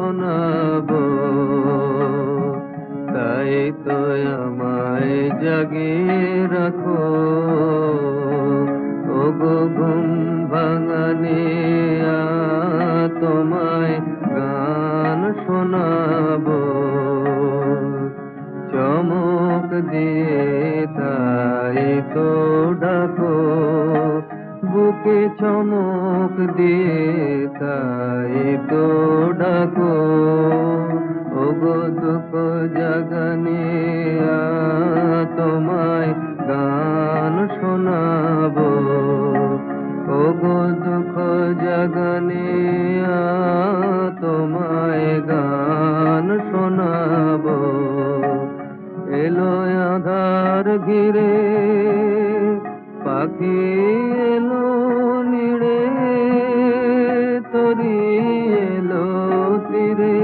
শোনাবো। তাই তো আমায় জাগিয়ে রাখো, ওগো ঘুম ভাঙানিয়া, তোমায় গান শোনাবো। চমক দিয়ে তাই তো ডাকো, বুকে চমক দিয়ে তাই তো ডাকো, ওগো দুঃখ জাগানিয়া, তোমায় গান শোনাবো। ওগো দুঃখ জাগানিয়া, তোমায় গান শোনাবো। এলো আঁধার ঘিরে, পাখি এলো নিড়ে, তরি এলো তীরে।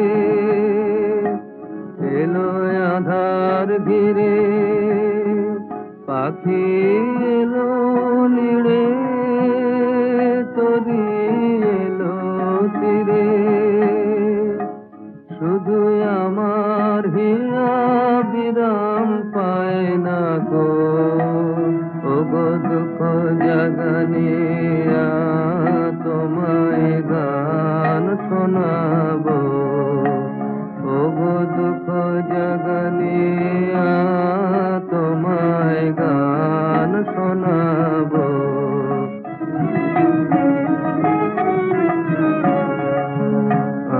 এলো আঁধার ঘিরে, পাখি এলো নিড়ে, তরি এলো তীরে। শুধু আমার হিয়া বিরাম পায় না গো, ওগো দুঃখ জাগানিয়া, তোমায় গান শোনাবো। ওগো দুঃখ জাগানিয়া, তোমায় গান শোনাবো।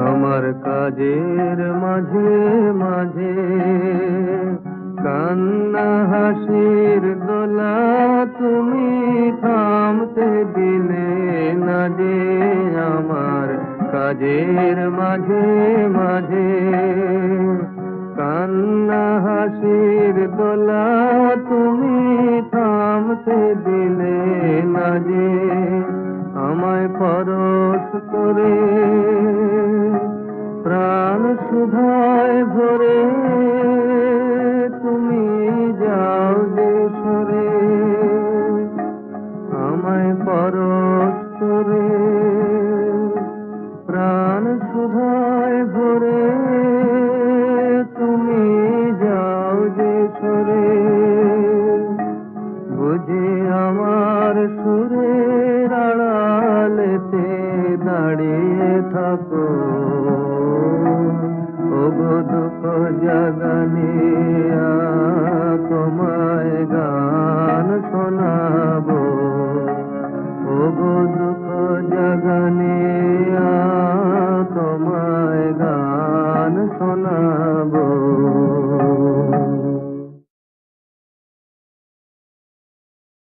আমার কাজের মাঝে মাঝে কান্না হাসির দোলা, তুমি থামতে দিলে না যে। আমার কাজের মাঝে মাঝে কান্না হাসির দোলা, তুমি থামতে দিলে না যে। আমায় পরশ করে প্রাণ সুধায় ভরে, তুমি যাও যে সরে। আমায় পরশ করে প্রাণ সুধায় ভরে, তুমি যাও যে সরে। বুঝি আমার সুরের আড়ালেতে দাঁড়িয়ে থাকো, ওগো দুঃখ জাগানিয়া, তোমায় গান শোনাবো। ওগো দুঃখ জাগানিয়া, তোমায় গান শোনাবো।